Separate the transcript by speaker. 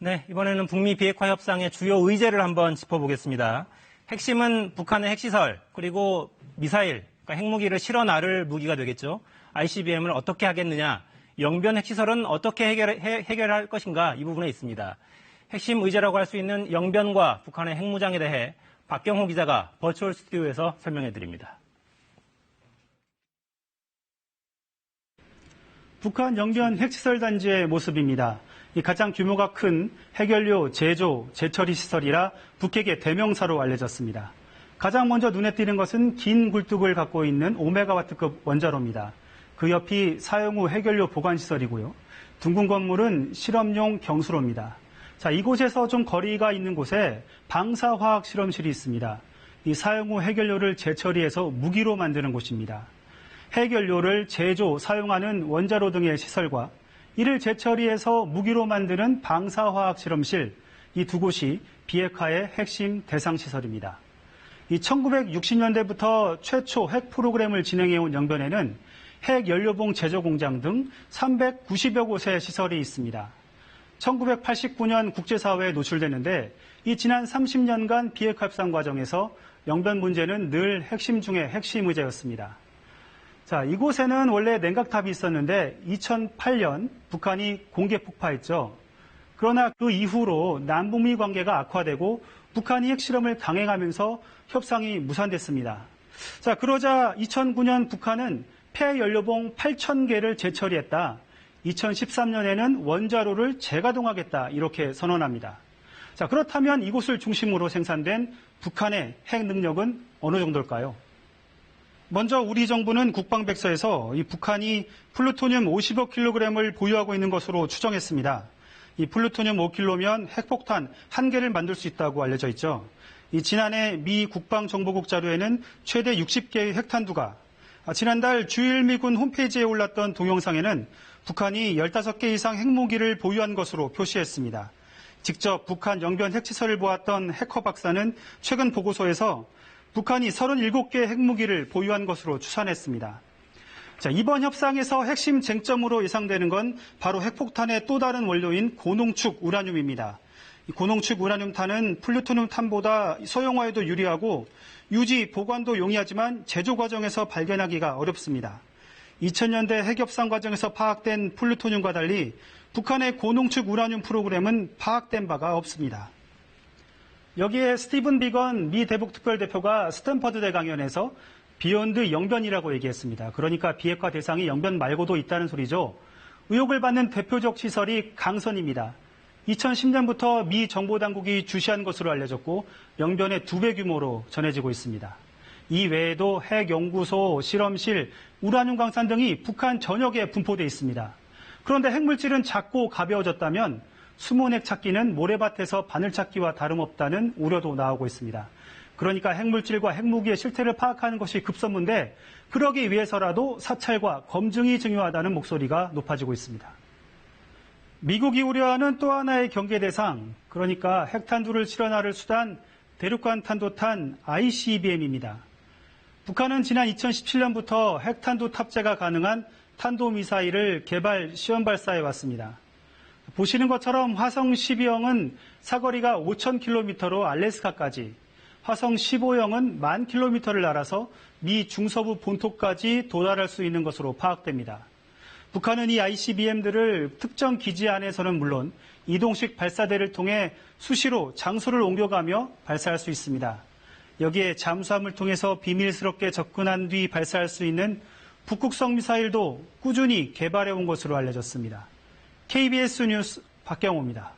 Speaker 1: 네, 이번에는 북미 비핵화 협상의 주요 의제를 한번 짚어보겠습니다. 핵심은 북한의 핵시설, 그리고 미사일, 그러니까 핵무기를 실어 나를 무기가 되겠죠. ICBM을 어떻게 하겠느냐, 영변 핵시설은 어떻게 해결할 것인가, 이 부분에 있습니다. 핵심 의제라고 할 수 있는 영변과 북한의 핵무장에 대해 박경호 기자가 버추얼 스튜디오에서 설명해 드립니다.
Speaker 2: 북한 영변 핵시설 단지의 모습입니다. 이 가장 규모가 큰 핵연료 제조, 재처리 시설이라 북핵의 대명사로 알려졌습니다. 가장 먼저 눈에 띄는 것은 긴 굴뚝을 갖고 있는 5메가와트급 원자로입니다. 그 옆이 사용 후 핵연료 보관 시설이고요. 둥근 건물은 실험용 경수로입니다. 자, 이곳에서 좀 거리가 있는 곳에 방사화학 실험실이 있습니다. 이 사용 후 핵연료를 재처리해서 무기로 만드는 곳입니다. 핵연료를 제조, 사용하는 원자로 등의 시설과 이를 재처리해서 무기로 만드는 방사화학 실험실, 이 두 곳이 비핵화의 핵심 대상 시설입니다. 이 1960년대부터 최초 핵 프로그램을 진행해온 영변에는 핵연료봉 제조 공장 등 390여 곳의 시설이 있습니다. 1989년 국제사회에 노출됐는데 이 지난 30년간 비핵화 협상 과정에서 영변 문제는 늘 핵심 중의 핵심 의제였습니다. 자, 이곳에는 원래 냉각탑이 있었는데 2008년 북한이 공개 폭파했죠. 그러나 그 이후로 남북미 관계가 악화되고 북한이 핵실험을 강행하면서 협상이 무산됐습니다. 자, 그러자 2009년 북한은 폐연료봉 8,000개를 재처리했다. 2013년에는 원자로를 재가동하겠다. 이렇게 선언합니다. 자, 그렇다면 이곳을 중심으로 생산된 북한의 핵 능력은 어느 정도일까요? 먼저 우리 정부는 국방백서에서 이 북한이 플루토늄 50억 킬로그램을 보유하고 있는 것으로 추정했습니다. 이 플루토늄 5킬로면 핵폭탄 1개를 만들 수 있다고 알려져 있죠. 이 지난해 미 국방정보국 자료에는 최대 60개의 핵탄두가 지난달 주일미군 홈페이지에 올랐던 동영상에는 북한이 15개 이상 핵무기를 보유한 것으로 표시했습니다. 직접 북한 영변 핵시설을 보았던 해커 박사는 최근 보고서에서 북한이 37개의 핵무기를 보유한 것으로 추산했습니다. 자, 이번 협상에서 핵심 쟁점으로 예상되는 건 바로 핵폭탄의 또 다른 원료인 고농축 우라늄입니다. 이 고농축 우라늄탄은 플루토늄 탄보다 소형화에도 유리하고 유지, 보관도 용이하지만 제조 과정에서 발견하기가 어렵습니다. 2000년대 핵협상 과정에서 파악된 플루토늄과 달리 북한의 고농축 우라늄 프로그램은 파악된 바가 없습니다. 여기에 스티븐 비건 미 대북특별대표가 스탠퍼드대 강연에서 비욘드 영변이라고 얘기했습니다. 그러니까 비핵화 대상이 영변 말고도 있다는 소리죠. 의혹을 받는 대표적 시설이 강선입니다. 2010년부터 미 정보당국이 주시한 것으로 알려졌고 영변의 2배 규모로 전해지고 있습니다. 이 외에도 핵연구소, 실험실, 우라늄 광산 등이 북한 전역에 분포되어 있습니다. 그런데 핵물질은 작고 가벼워졌다면 숨은 핵 찾기는 모래밭에서 바늘 찾기와 다름없다는 우려도 나오고 있습니다. 그러니까 핵물질과 핵무기의 실태를 파악하는 것이 급선무인데 그러기 위해서라도 사찰과 검증이 중요하다는 목소리가 높아지고 있습니다. 미국이 우려하는 또 하나의 경계 대상, 그러니까 핵탄두를 실어 나를 수단 대륙간 탄도탄 ICBM입니다. 북한은 지난 2017년부터 핵탄두 탑재가 가능한 탄도미사일을 개발, 시험 발사해 왔습니다. 보시는 것처럼 화성 12형은 사거리가 5,000km로 알래스카까지, 화성 15형은 10,000km를 날아서 미 중서부 본토까지 도달할 수 있는 것으로 파악됩니다. 북한은 이 ICBM들을 특정 기지 안에서는 물론 이동식 발사대를 통해 수시로 장소를 옮겨가며 발사할 수 있습니다. 여기에 잠수함을 통해서 비밀스럽게 접근한 뒤 발사할 수 있는 북극성 미사일도 꾸준히 개발해 온 것으로 알려졌습니다. KBS 뉴스 박경호입니다.